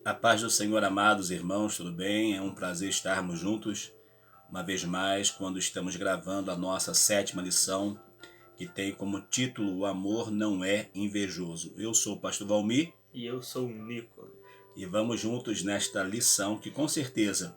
A paz do Senhor, amados irmãos, tudo bem? É um prazer estarmos juntos uma vez mais quando estamos gravando a nossa 7ª lição, que tem como título O Amor Não É Invejoso. Eu sou o pastor Valmir E eu sou o Nicolas. e vamos juntos nesta lição que com certeza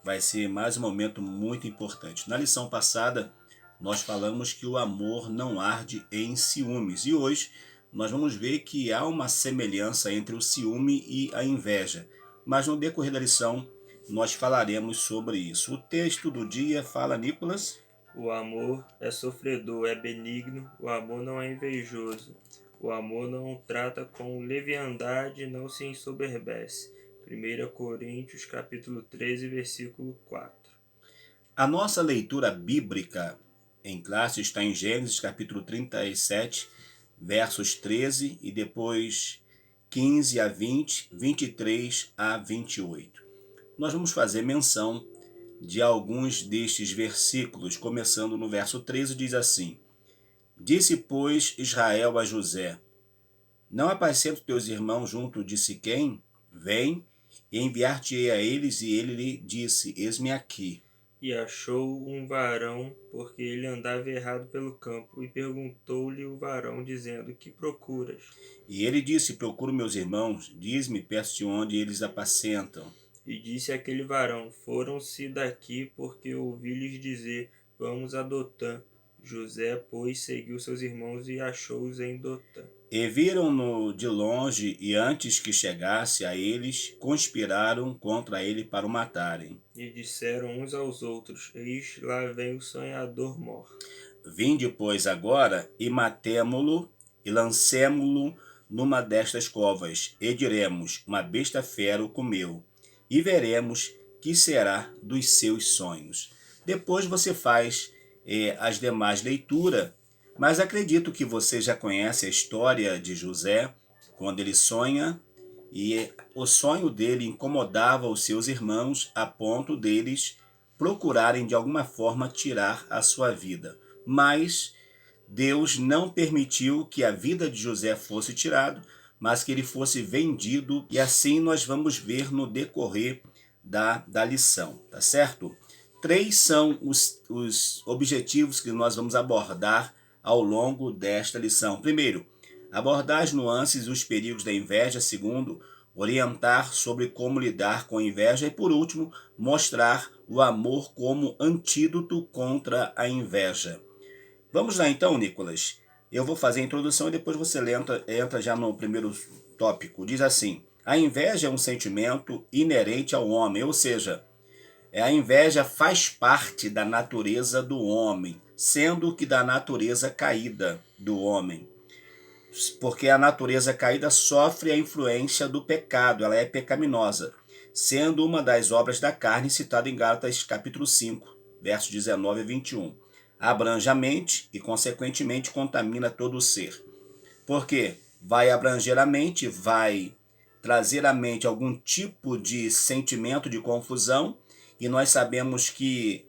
vai ser mais um momento muito importante. Na lição passada, nós falamos que o amor não arde em ciúmes e hoje nós vamos ver que há uma semelhança entre o ciúme e a inveja, mas no decorrer da lição nós falaremos sobre isso. O texto do dia fala, Nicolas. O amor é sofredor, é benigno, o amor não é invejoso. O amor não trata com leviandade, não se ensoberbece. 1 Coríntios capítulo 13, versículo 4. A nossa leitura bíblica em classe está em Gênesis capítulo 37, versos 13 e depois 15 a 20, 23 a 28. Nós vamos fazer menção de alguns destes versículos, começando no verso 13, diz assim: Disse, pois, Israel a José: Não apacento teus irmãos junto de Siquém? Vem, e enviar-te-ei a eles. E ele lhe disse: Eis-me aqui. E achou um varão, porque ele andava errado pelo campo, e perguntou-lhe o varão, dizendo: Que procuras? E ele disse: Procuro meus irmãos, diz-me, peço-te onde eles apacentam. E disse aquele varão: Foram-se daqui, porque ouvi-lhes dizer: Vamos a Dotã. José, pois, seguiu seus irmãos e achou-os em Dotã. E viram-no de longe, e antes que chegasse a eles, conspiraram contra ele para o matarem. E disseram uns aos outros: Eis, lá vem o sonhador mor. Vinde, pois, agora, e matemo-lo, e lancemo-lo numa destas covas, e diremos: Uma besta fera o comeu, e veremos que será dos seus sonhos. Depois você faz as demais leituras, mas acredito que você já conhece a história de José, quando ele sonha, e o sonho dele incomodava os seus irmãos a ponto deles procurarem de alguma forma tirar a sua vida. Mas Deus não permitiu que a vida de José fosse tirada, mas que ele fosse vendido, e assim nós vamos ver no decorrer da lição, tá certo? 3 são os objetivos que nós vamos abordar ao longo desta lição. Primeiro, abordar as nuances e os perigos da inveja. Segundo, orientar sobre como lidar com a inveja. E por último, mostrar o amor como antídoto contra a inveja. Vamos lá então, Nicolas. Eu vou fazer a introdução e depois você entra já no primeiro tópico. Diz assim: a inveja é um sentimento inerente ao homem, ou seja, a inveja faz parte da natureza do homem, sendo que da natureza caída do homem. Porque a natureza caída sofre a influência do pecado, ela é pecaminosa, sendo uma das obras da carne citada em Gálatas capítulo 5, versos 19 a 21. Abrange a mente e, consequentemente, contamina todo o ser. Porque vai abranger a mente, vai trazer à mente algum tipo de sentimento de confusão, e nós sabemos que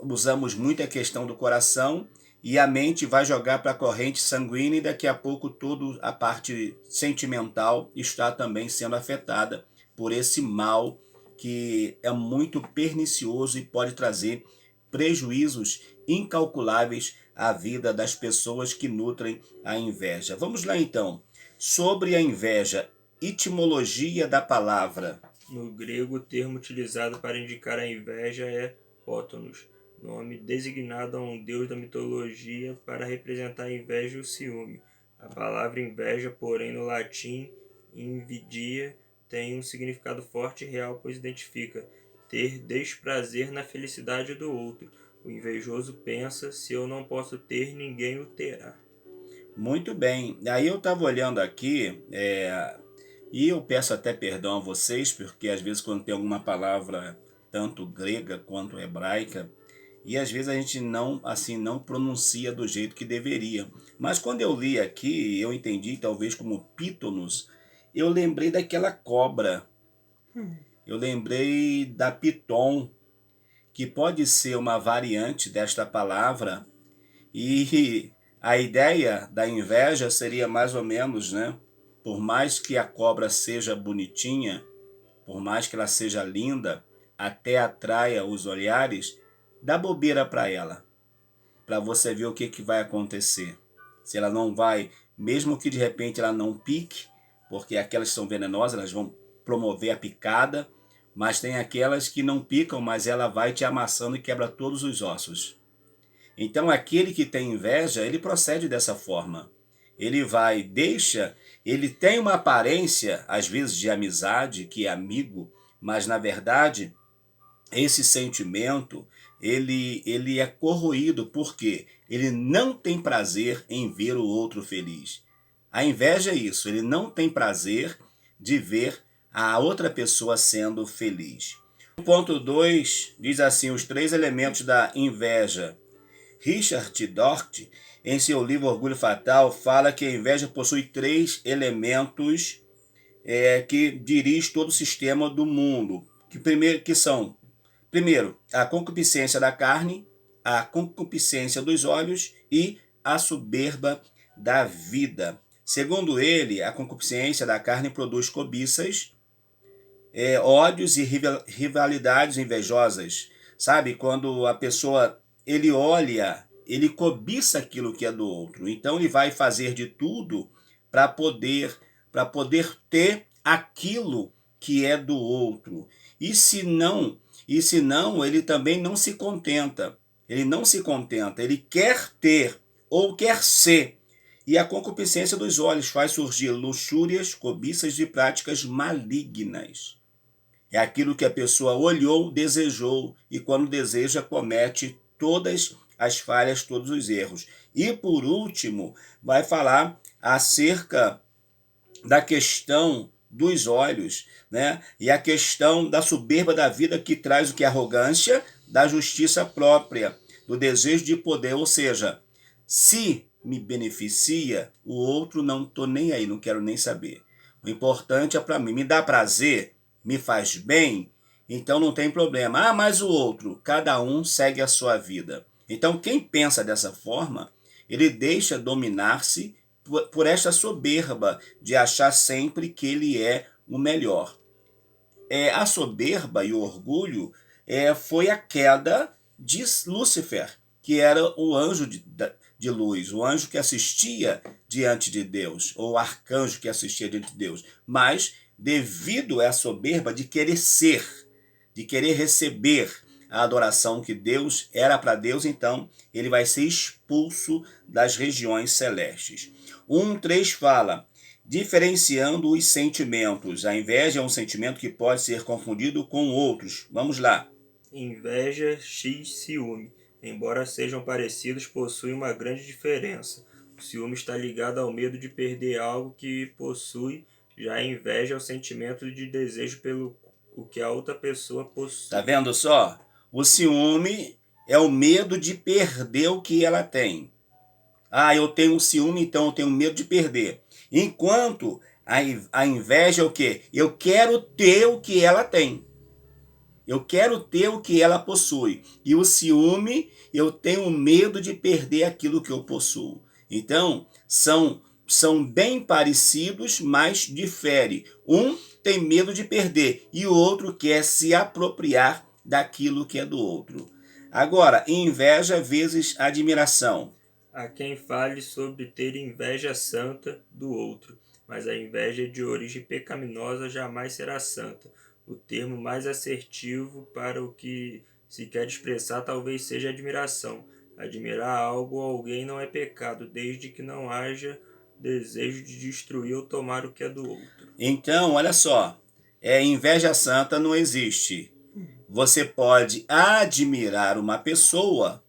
usamos muito a questão do coração, e a mente vai jogar para a corrente sanguínea, e daqui a pouco toda a parte sentimental está também sendo afetada por esse mal que é muito pernicioso e pode trazer prejuízos incalculáveis à vida das pessoas que nutrem a inveja. Vamos lá então. Sobre a inveja, etimologia da palavra. No grego, o termo utilizado para indicar a inveja é pótonos, nome designado a um deus da mitologia para representar a inveja e o ciúme. A palavra inveja, porém, no latim, invidia, tem um significado forte e real, pois identifica ter desprazer na felicidade do outro. O invejoso pensa: se eu não posso ter, ninguém o terá. Muito bem. Aí eu estava olhando aqui, e eu peço até perdão a vocês, porque às vezes quando tem alguma palavra tanto grega quanto hebraica, e às vezes a gente não pronuncia do jeito que deveria. Mas quando eu li aqui, eu entendi talvez como pítonos, eu lembrei daquela cobra. Eu lembrei da piton, que pode ser uma variante desta palavra, e a ideia da inveja seria mais ou menos, né? por mais que a cobra seja bonitinha, por mais que ela seja linda, até atraia os olhares, dá bobeira para ela, para você ver o que vai acontecer. Se ela não vai, mesmo que de repente ela não pique, porque aquelas que são venenosas, elas vão promover a picada, mas tem aquelas que não picam, mas ela vai te amassando e quebra todos os ossos. Então aquele que tem inveja, ele procede dessa forma. Ele tem uma aparência, às vezes, de amizade, que é amigo, mas na verdade, esse sentimento, ele é corroído, porque ele não tem prazer em ver o outro feliz. A inveja é isso, ele não tem prazer de ver a outra pessoa sendo feliz. O ponto 2 diz assim, os 3 elementos da inveja. Richard Dort, em seu livro Orgulho Fatal, fala que a inveja possui 3 elementos que dirigem todo o sistema do mundo. Primeiro, a concupiscência da carne, a concupiscência dos olhos e a soberba da vida. Segundo ele, a concupiscência da carne produz cobiças, ódios e rivalidades invejosas. Sabe, quando a pessoa, ele olha, ele cobiça aquilo que é do outro. Então ele vai fazer de tudo para poder ter aquilo que é do outro. E se não, ele também não se contenta. Ele não se contenta, ele quer ter ou quer ser. E a concupiscência dos olhos faz surgir luxúrias, cobiças e práticas malignas. É aquilo que a pessoa olhou, desejou, e quando deseja, comete todas as falhas, todos os erros. E por último, vai falar acerca da questão dos olhos, né? E a questão da soberba da vida, que traz o que? Arrogância, da justiça própria, do desejo de poder, ou seja, se me beneficia, o outro não estou nem aí, não quero nem saber. O importante é para mim, me dá prazer, me faz bem, então não tem problema. Ah, mas o outro, cada um segue a sua vida. Então quem pensa dessa forma, ele deixa dominar-se por esta soberba de achar sempre que ele é o melhor. A soberba e o orgulho foi a queda de Lúcifer, que era o anjo de luz, o anjo que assistia diante de Deus, ou o arcanjo que assistia diante de Deus. Mas, devido à soberba de querer ser, de querer receber a adoração que Deus era para Deus, então ele vai ser expulso das regiões celestes. 1:3 fala, diferenciando os sentimentos. A inveja é um sentimento que pode ser confundido com outros. Vamos lá. Inveja x ciúme. Embora sejam parecidos, possuem uma grande diferença. O ciúme está ligado ao medo de perder algo que possui, já a inveja é o sentimento de desejo pelo o que a outra pessoa possui. Tá vendo só? O ciúme é o medo de perder o que ela tem. Ah, eu tenho ciúme, então eu tenho medo de perder. Enquanto a inveja é o quê? Eu quero ter o que ela tem. Eu quero ter o que ela possui. E o ciúme, eu tenho medo de perder aquilo que eu possuo. Então, são bem parecidos, mas diferem. Um tem medo de perder e o outro quer se apropriar daquilo que é do outro. Agora, inveja vezes admiração. Há quem fale sobre ter inveja santa do outro, mas a inveja de origem pecaminosa jamais será santa. O termo mais assertivo para o que se quer expressar talvez seja admiração. Admirar algo ou alguém não é pecado, desde que não haja desejo de destruir ou tomar o que é do outro. Então, olha só, inveja santa não existe. Você pode admirar uma pessoa,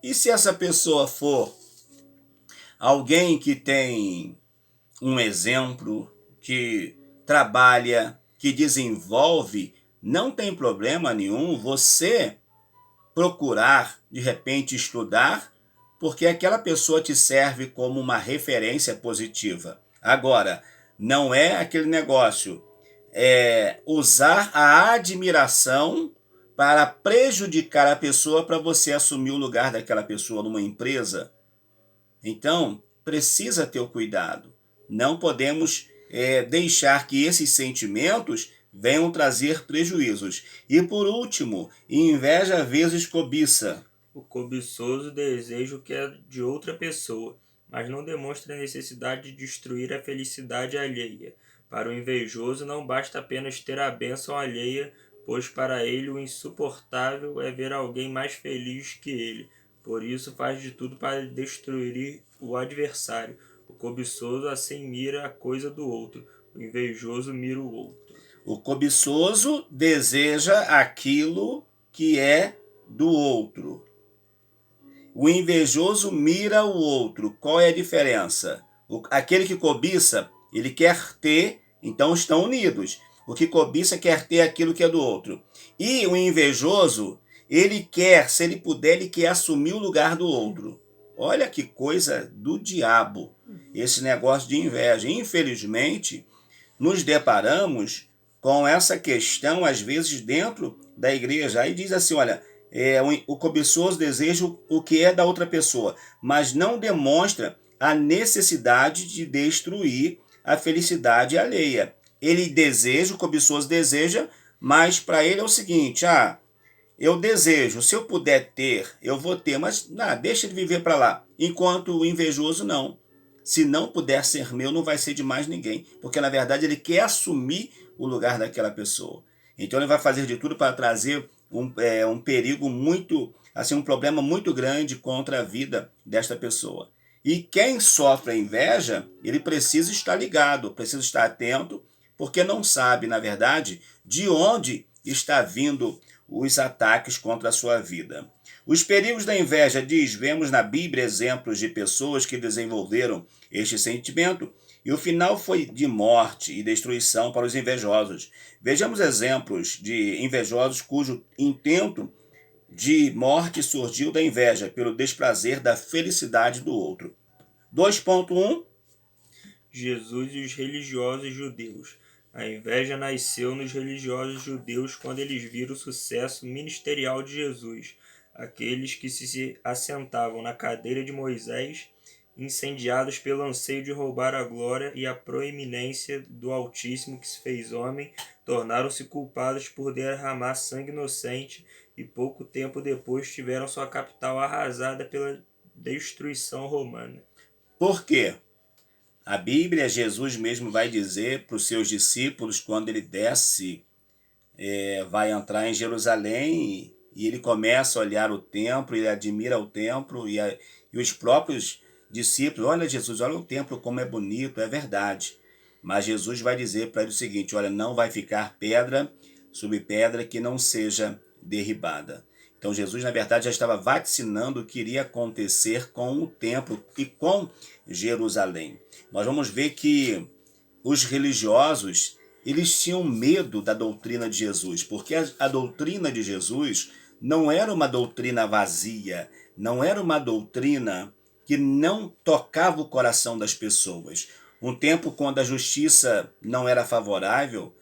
e se essa pessoa for alguém que tem um exemplo, que trabalha, que desenvolve, não tem problema nenhum você procurar, de repente, estudar, porque aquela pessoa te serve como uma referência positiva. Agora, não é aquele negócio, usar a admiração para prejudicar a pessoa, para você assumir o lugar daquela pessoa numa empresa. Então, precisa ter o cuidado. Não podemos deixar que esses sentimentos venham trazer prejuízos. E por último, inveja às vezes cobiça. O cobiçoso deseja o que é de outra pessoa, mas não demonstra a necessidade de destruir a felicidade alheia. Para o invejoso não basta apenas ter a bênção alheia, pois para ele o insuportável é ver alguém mais feliz que ele. Por isso faz de tudo para destruir o adversário. O cobiçoso assim mira a coisa do outro, o invejoso mira o outro. O cobiçoso deseja aquilo que é do outro. O invejoso mira o outro. Qual é a diferença? Aquele que cobiça, ele quer ter, então estão unidos. O que cobiça quer ter aquilo que é do outro. E o invejoso, ele quer, se ele puder, ele quer assumir o lugar do outro. Olha que coisa do diabo, esse negócio de inveja. Infelizmente, nos deparamos com essa questão, às vezes, dentro da igreja. Aí diz assim, olha, o cobiçoso deseja o que é da outra pessoa, mas não demonstra a necessidade de destruir a felicidade alheia. Ele deseja, o cobiçoso deseja, mas para ele é o seguinte, eu desejo, se eu puder ter, eu vou ter, mas deixa de viver para lá. Enquanto o invejoso não. Se não puder ser meu, não vai ser de mais ninguém, porque na verdade ele quer assumir o lugar daquela pessoa. Então ele vai fazer de tudo para trazer um perigo muito, assim, um problema muito grande contra a vida desta pessoa. E quem sofre a inveja, ele precisa estar ligado, precisa estar atento, porque não sabe, na verdade, de onde está vindo os ataques contra a sua vida. Os perigos da inveja, vemos na Bíblia exemplos de pessoas que desenvolveram este sentimento, e o final foi de morte e destruição para os invejosos. Vejamos exemplos de invejosos cujo intento de morte surgiu da inveja, pelo desprazer da felicidade do outro. 2.1 Jesus e os religiosos judeus. A inveja nasceu nos religiosos judeus quando eles viram o sucesso ministerial de Jesus. Aqueles que se assentavam na cadeira de Moisés, incendiados pelo anseio de roubar a glória e a proeminência do Altíssimo que se fez homem, tornaram-se culpados por derramar sangue inocente e pouco tempo depois tiveram sua capital arrasada pela destruição romana. Por quê? A Bíblia, Jesus mesmo vai dizer para os seus discípulos, quando ele desce, vai entrar em Jerusalém, e ele começa a olhar o templo, ele admira o templo, e os próprios discípulos, olha Jesus, olha o templo como é bonito, é verdade. Mas Jesus vai dizer para ele o seguinte, olha, não vai ficar pedra sobre pedra que não seja derribada. Então Jesus, na verdade, já estava vaticinando o que iria acontecer com o templo e com Jerusalém. Nós vamos ver que os religiosos, eles tinham medo da doutrina de Jesus, porque a doutrina de Jesus não era uma doutrina vazia, não era uma doutrina que não tocava o coração das pessoas. Um tempo quando a justiça não era favorável,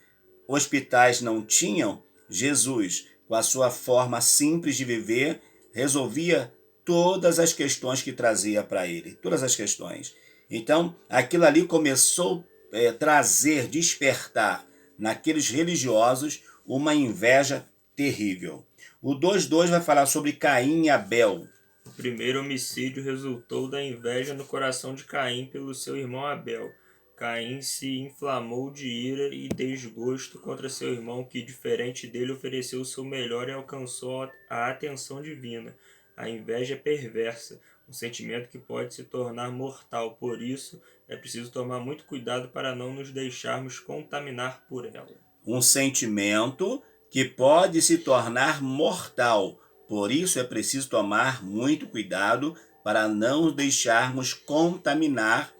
hospitais não tinham, Jesus, com a sua forma simples de viver, resolvia todas as questões que trazia para ele, todas as questões. Então, aquilo ali começou a trazer, despertar naqueles religiosos uma inveja terrível. O 2.2 vai falar sobre Caim e Abel. O primeiro homicídio resultou da inveja no coração de Caim pelo seu irmão Abel. Caim se inflamou de ira e desgosto contra seu irmão, que, diferente dele, ofereceu o seu melhor e alcançou a atenção divina. A inveja é perversa, um sentimento que pode se tornar mortal. Por isso, é preciso tomar muito cuidado para não nos deixarmos contaminar por ela. Um sentimento que pode se tornar mortal. Por isso, é preciso tomar muito cuidado para não nos deixarmos contaminar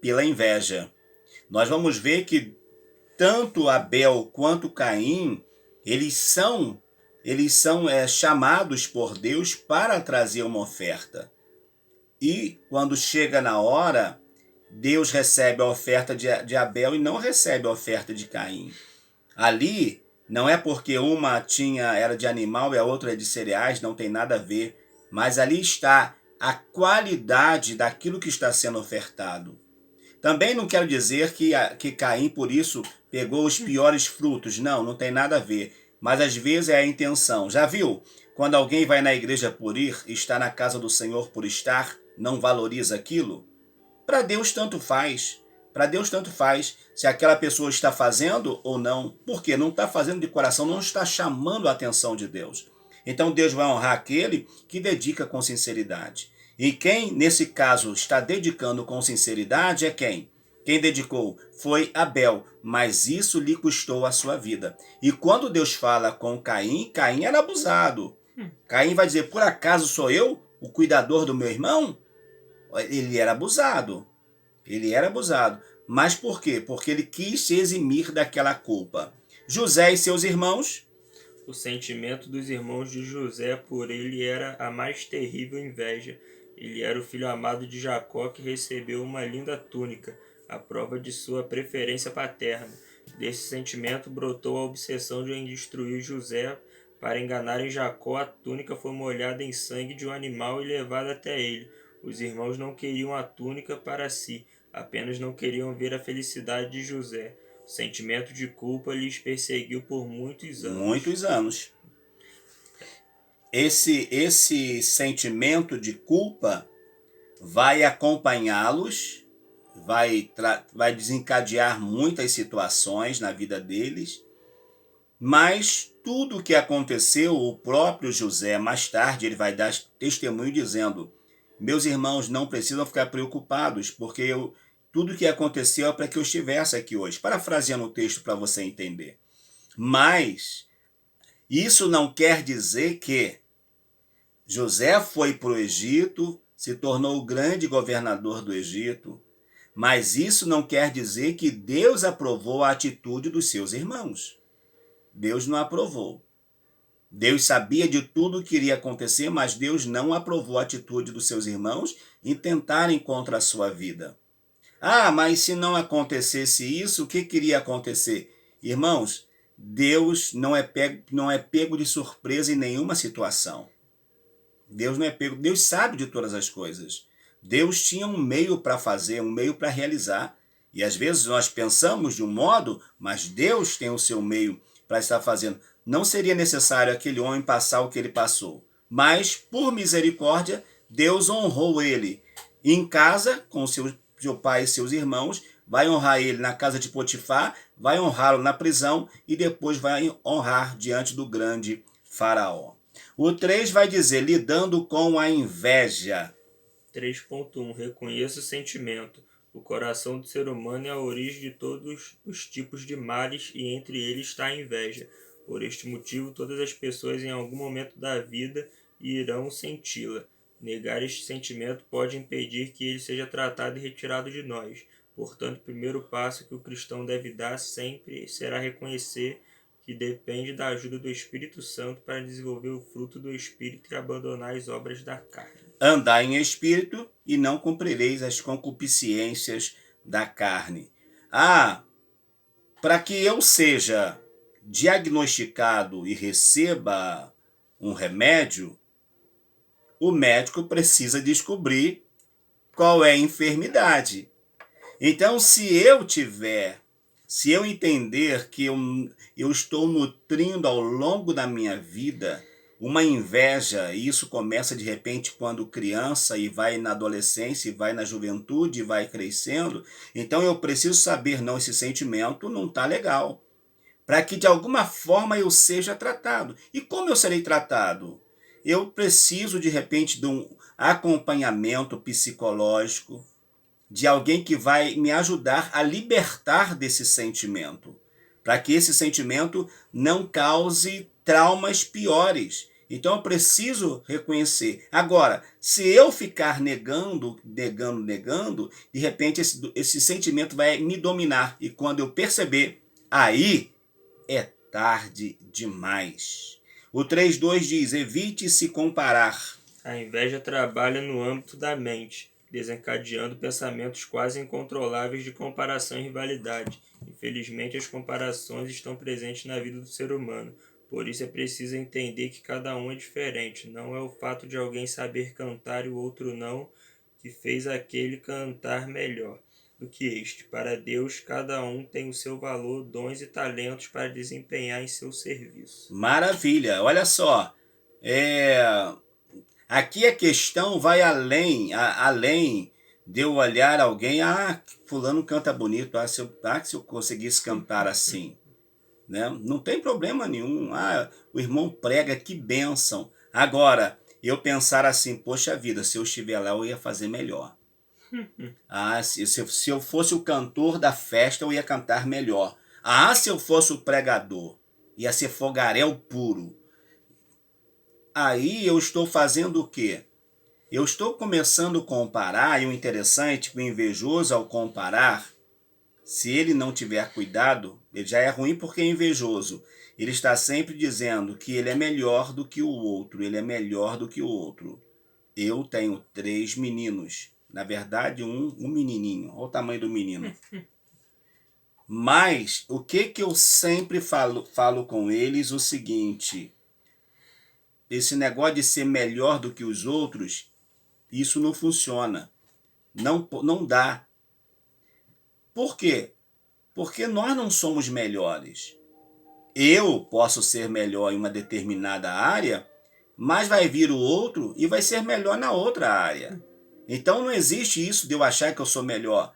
pela inveja. Nós vamos ver que tanto Abel quanto Caim, eles são chamados por Deus para trazer uma oferta. E quando chega na hora, Deus recebe a oferta de Abel e não recebe a oferta de Caim. Ali, não é porque uma era de animal e a outra é de cereais, não tem nada a ver. Mas ali está a qualidade daquilo que está sendo ofertado. Também não quero dizer que Caim, por isso, pegou os piores frutos. Não, não tem nada a ver. Mas às vezes é a intenção. Já viu? Quando alguém vai na igreja por ir, está na casa do Senhor por estar, não valoriza aquilo? Para Deus tanto faz. Para Deus tanto faz se aquela pessoa está fazendo ou não. Porque não está fazendo de coração, não está chamando a atenção de Deus. Então Deus vai honrar aquele que dedica com sinceridade. E quem, nesse caso, está dedicando com sinceridade é quem? Quem dedicou foi Abel, mas isso lhe custou a sua vida. E quando Deus fala com Caim, Caim era abusado. Caim vai dizer, por acaso sou eu o cuidador do meu irmão? Ele era abusado. Ele era abusado. Mas por quê? Porque ele quis se eximir daquela culpa. José e seus irmãos. O sentimento dos irmãos de José por ele era a mais terrível inveja. Ele era o filho amado de Jacó que recebeu uma linda túnica, a prova de sua preferência paterna. Desse sentimento brotou a obsessão de destruir José. Para enganarem Jacó, a túnica foi molhada em sangue de um animal e levada até ele. Os irmãos não queriam a túnica para si, apenas não queriam ver a felicidade de José. O sentimento de culpa lhes perseguiu por muitos anos. Muitos anos. Esse sentimento de culpa vai acompanhá-los, vai desencadear muitas situações na vida deles, mas tudo o que aconteceu, o próprio José, mais tarde, ele vai dar testemunho dizendo, meus irmãos não precisam ficar preocupados, porque tudo o que aconteceu é para que eu estivesse aqui hoje. Parafraseando o texto para você entender. Mas isso não quer dizer que José foi para o Egito, se tornou o grande governador do Egito, mas isso não quer dizer que Deus aprovou a atitude dos seus irmãos. Deus não aprovou. Deus sabia de tudo o que iria acontecer, mas Deus não aprovou a atitude dos seus irmãos em tentarem contra a sua vida. Ah, mas se não acontecesse isso, o que iria acontecer? Irmãos, Deus não é pego de surpresa em nenhuma situação. Deus não é pego, Deus sabe de todas as coisas. Deus tinha um meio para fazer, um meio para realizar. E às vezes nós pensamos de um modo, mas Deus tem o seu meio para estar fazendo. Não seria necessário aquele homem passar o que ele passou. Mas, por misericórdia, Deus honrou ele em casa, com seu pai e seus irmãos, vai honrar ele na casa de Potifar, vai honrá-lo na prisão e depois vai honrar diante do grande Faraó. O 3 vai dizer, lidando com a inveja. 3.1 Reconheça o sentimento. O coração do ser humano é a origem de todos os tipos de males e entre eles está a inveja. Por este motivo, todas as pessoas em algum momento da vida irão senti-la. Negar este sentimento pode impedir que ele seja tratado e retirado de nós. Portanto, o primeiro passo que o cristão deve dar sempre será reconhecer que depende da ajuda do Espírito Santo para desenvolver o fruto do Espírito e abandonar as obras da carne. Andai em espírito e não cumprireis as concupiscências da carne. Para que eu seja diagnosticado e receba um remédio, o médico precisa descobrir qual é a enfermidade. Então, se eu entender que eu estou nutrindo ao longo da minha vida uma inveja, e isso começa de repente quando criança e vai na adolescência, e vai na juventude, e vai crescendo, então eu preciso saber, não, esse sentimento não está legal, para que de alguma forma eu seja tratado. E como eu serei tratado? Eu preciso de repente de um acompanhamento psicológico, de alguém que vai me ajudar a libertar desse sentimento, para que esse sentimento não cause traumas piores. Então eu preciso reconhecer. Agora, se eu ficar negando, de repente esse sentimento vai me dominar. E quando eu perceber, aí é tarde demais. O 3.2 diz, evite se comparar. A inveja trabalha no âmbito da mente, desencadeando pensamentos quase incontroláveis de comparação e rivalidade. Infelizmente, as comparações estão presentes na vida do ser humano. Por isso é preciso entender que cada um é diferente. Não é o fato de alguém saber cantar e o outro não, que fez aquele cantar melhor do que este. Para Deus, cada um tem o seu valor, dons e talentos para desempenhar em seu serviço. Maravilha, olha só. É, aqui a questão vai além de eu olhar alguém, fulano canta bonito, se eu conseguisse cantar assim, né? Não tem problema nenhum. O irmão prega, que bênção. Agora, eu pensar assim, poxa vida, se eu estiver lá, eu ia fazer melhor. Se eu fosse o cantor da festa, eu ia cantar melhor. Se eu fosse o pregador, ia ser fogaréu puro. Aí eu estou fazendo o quê? Eu estou começando a comparar, e o interessante, o invejoso ao comparar, se ele não tiver cuidado, ele já é ruim porque é invejoso. Ele está sempre dizendo que ele é melhor do que o outro, ele é melhor do que o outro. Eu tenho 3 meninos, na verdade um menininho, olha o tamanho do menino. Mas o que eu sempre falo com eles, o seguinte: esse negócio de ser melhor do que os outros, isso não funciona, não dá. Por quê? Porque nós não somos melhores. Eu posso ser melhor em uma determinada área, mas vai vir o outro e vai ser melhor na outra área. Então não existe isso de eu achar que eu sou melhor.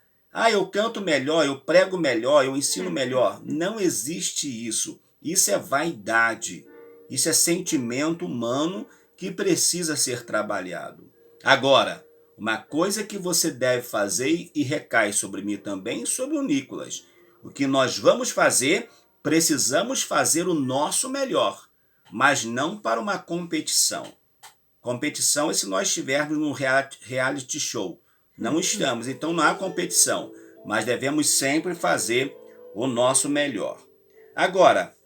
Eu canto melhor, eu prego melhor, eu ensino melhor. Não existe isso. Isso é vaidade. Isso é sentimento humano que precisa ser trabalhado. Agora, uma coisa que você deve fazer, e recai sobre mim também, sobre o Nicolas. O que nós vamos fazer, precisamos fazer o nosso melhor, mas não para uma competição. Competição é se nós estivermos num reality show. Não estamos, então não há competição, mas devemos sempre fazer o nosso melhor. Agora,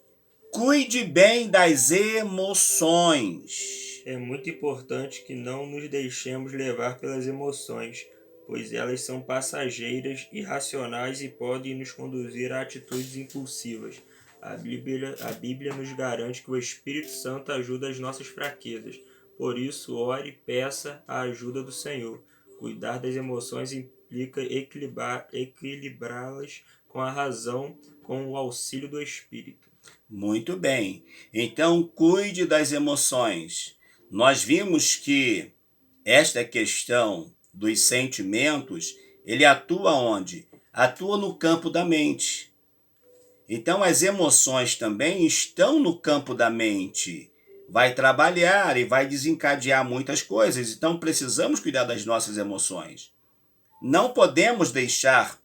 cuide bem das emoções. É muito importante que não nos deixemos levar pelas emoções, pois elas são passageiras, irracionais e podem nos conduzir a atitudes impulsivas. A Bíblia nos garante que o Espírito Santo ajuda as nossas fraquezas. Por isso, ore e peça a ajuda do Senhor. Cuidar das emoções implica equilibrá-las com a razão, com o auxílio do Espírito. Muito bem. Então, cuide das emoções. Nós vimos que esta questão dos sentimentos, ele atua onde? Atua no campo da mente. Então, as emoções também estão no campo da mente. Vai trabalhar e vai desencadear muitas coisas. Então, precisamos cuidar das nossas emoções. Não podemos deixar,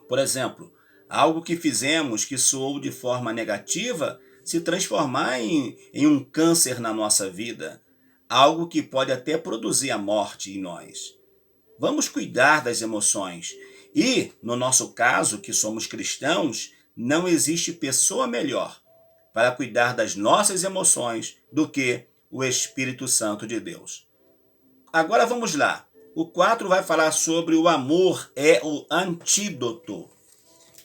por exemplo, algo que fizemos que soou de forma negativa se transformar em um câncer na nossa vida. Algo que pode até produzir a morte em nós. Vamos cuidar das emoções. E, no nosso caso, que somos cristãos, não existe pessoa melhor para cuidar das nossas emoções do que o Espírito Santo de Deus. Agora vamos lá. O 4 vai falar sobre o amor é o antídoto.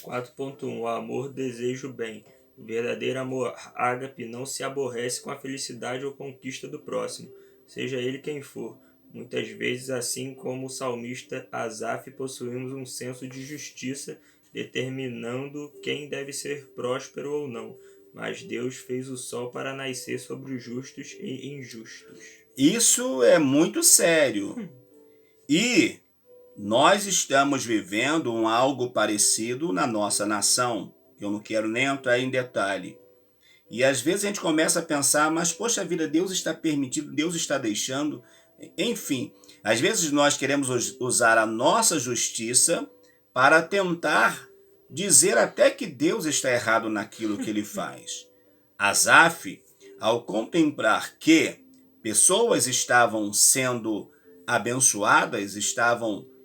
4.1 O amor deseja o bem. O verdadeiro amor ágape não se aborrece com a felicidade ou conquista do próximo, seja ele quem for. Muitas vezes, assim como o salmista Asaf, possuímos um senso de justiça, determinando quem deve ser próspero ou não. Mas Deus fez o sol para nascer sobre os justos e injustos. Isso é muito sério. E nós estamos vivendo algo parecido na nossa nação. Eu não quero nem entrar em detalhe. E às vezes a gente começa a pensar, mas poxa vida, Deus está permitindo, Deus está deixando. Enfim, às vezes nós queremos usar a nossa justiça para tentar dizer até que Deus está errado naquilo que ele faz. Asaf, ao contemplar que pessoas estavam sendo abençoadas,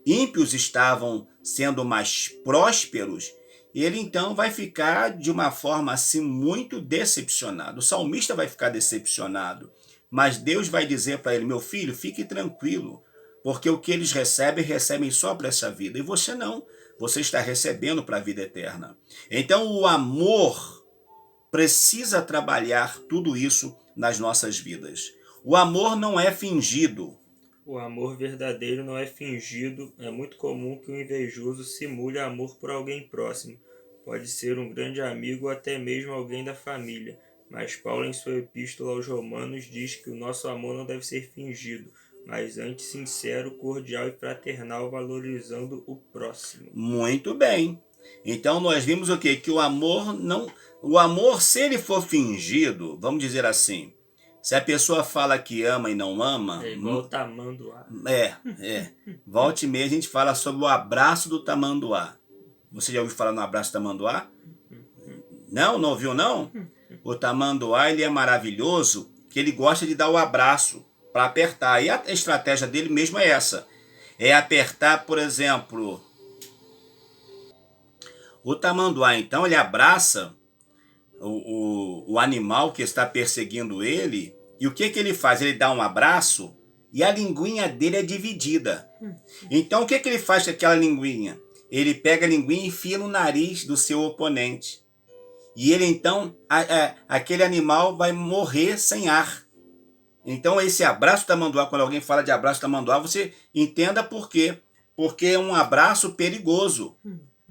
ímpios estavam sendo mais prósperos, ele então vai ficar de uma forma assim muito decepcionado. O salmista vai ficar decepcionado, mas Deus vai dizer para ele: meu filho, fique tranquilo, porque o que eles recebem só para essa vida, e você não, você está recebendo para a vida eterna. Então o amor precisa trabalhar tudo isso nas nossas vidas. O amor não é fingido. O amor verdadeiro não é fingido. É muito comum que o invejoso simule amor por alguém próximo. Pode ser um grande amigo ou até mesmo alguém da família. Mas Paulo, em sua epístola aos Romanos, diz que o nosso amor não deve ser fingido, mas antes sincero, cordial e fraternal, valorizando o próximo. Muito bem. Então nós vimos o quê? Que o amor não, o amor, se ele for fingido, vamos dizer assim, se a pessoa fala que ama e não ama, É igual o tamanduá. Volta e meia a gente fala sobre o abraço do tamanduá. Você já ouviu falar no abraço do tamanduá? Não, não ouviu não? O tamanduá, ele é maravilhoso, que ele gosta de dar o abraço para apertar. E a estratégia dele mesmo é essa. É apertar, por exemplo, o tamanduá, então, ele abraça o animal que está perseguindo ele. E o que ele faz? Ele dá um abraço e a linguinha dele é dividida. Então, o que ele faz com aquela linguinha? Ele pega a linguinha e enfia no nariz do seu oponente. E ele, então, aquele animal vai morrer sem ar. Então, esse abraço tamanduá, quando alguém fala de abraço tamanduá, você entenda por quê. Porque é um abraço perigoso.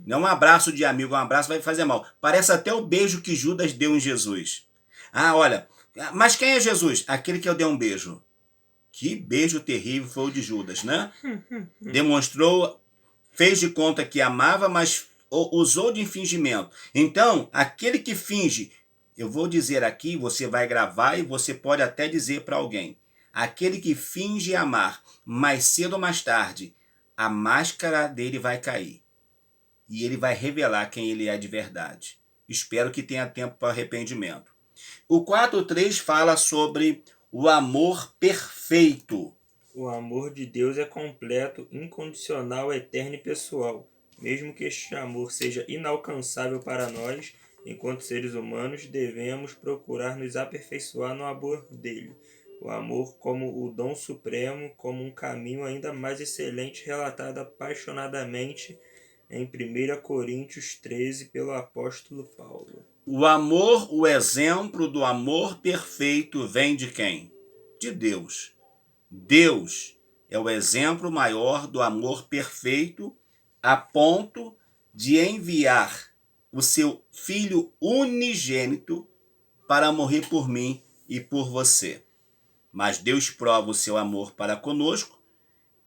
Não é um abraço de amigo, um abraço vai fazer mal. Parece até o beijo que Judas deu em Jesus. Ah, olha, mas quem é Jesus? Aquele que eu dei um beijo. Que beijo terrível foi o de Judas, né? Demonstrou, fez de conta que amava, mas usou de fingimento. Então, aquele que finge, eu vou dizer aqui, você vai gravar e você pode até dizer para alguém. Aquele que finge amar, mais cedo ou mais tarde, a máscara dele vai cair. E ele vai revelar quem ele é de verdade. Espero que tenha tempo para arrependimento. O 4.3 fala sobre o amor perfeito. O amor de Deus é completo, incondicional, eterno e pessoal. Mesmo que este amor seja inalcançável para nós, enquanto seres humanos, devemos procurar nos aperfeiçoar no amor dele. O amor como o dom supremo, como um caminho ainda mais excelente relatado apaixonadamente em 1 Coríntios 13 pelo apóstolo Paulo. O amor, o exemplo do amor perfeito vem de quem? De Deus. Deus é o exemplo maior do amor perfeito, a ponto de enviar o seu Filho unigênito para morrer por mim e por você. Mas Deus prova o seu amor para conosco,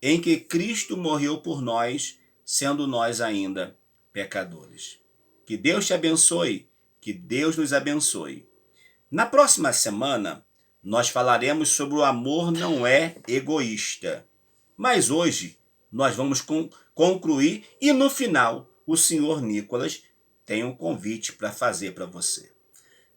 em que Cristo morreu por nós, sendo nós ainda pecadores. Que Deus te abençoe, que Deus nos abençoe. Na próxima semana, nós falaremos sobre o amor não é egoísta. Mas hoje, nós vamos concluir e no final, o senhor Nicolas tem um convite para fazer para você.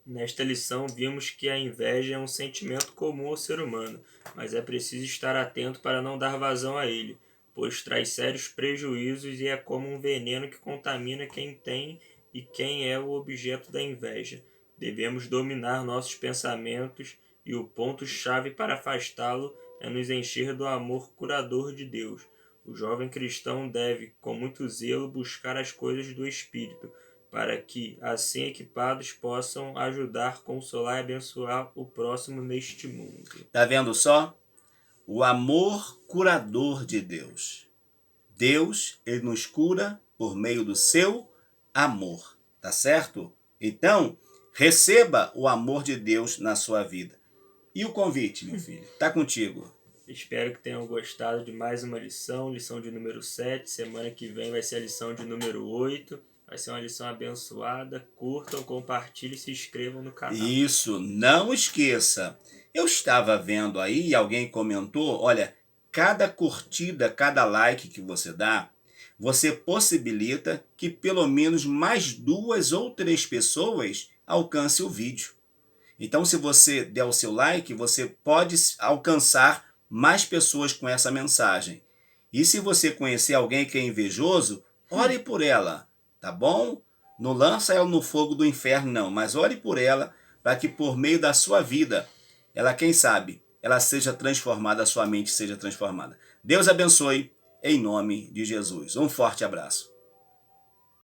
Nesta lição, vimos que a inveja é um sentimento comum ao ser humano, mas é preciso estar atento para não dar vazão a ele, pois traz sérios prejuízos e é como um veneno que contamina quem tem e quem é o objeto da inveja. Devemos dominar nossos pensamentos e o ponto-chave para afastá-lo é nos encher do amor curador de Deus. O jovem cristão deve, com muito zelo, buscar as coisas do Espírito, para que, assim equipados, possam ajudar, consolar e abençoar o próximo neste mundo. Tá vendo só? O amor curador de Deus. Deus, ele nos cura por meio do seu amor, tá certo? Então, receba o amor de Deus na sua vida. E o convite, meu filho? Tá contigo. Espero que tenham gostado de mais uma lição de número 7. Semana que vem vai ser a lição de número 8. Vai ser uma lição abençoada. Curtam, compartilhem e se inscrevam no canal. Isso, não esqueça. Eu estava vendo aí e alguém comentou, olha, cada curtida, cada like que você dá, você possibilita que pelo menos mais 2 ou 3 pessoas alcancem o vídeo. Então, se você der o seu like, você pode alcançar mais pessoas com essa mensagem. E se você conhecer alguém que é invejoso, ore por ela, tá bom? Não lança ela no fogo do inferno, não, mas ore por ela para que por meio da sua vida, ela, quem sabe, ela seja transformada, a sua mente seja transformada. Deus abençoe, em nome de Jesus. Um forte abraço.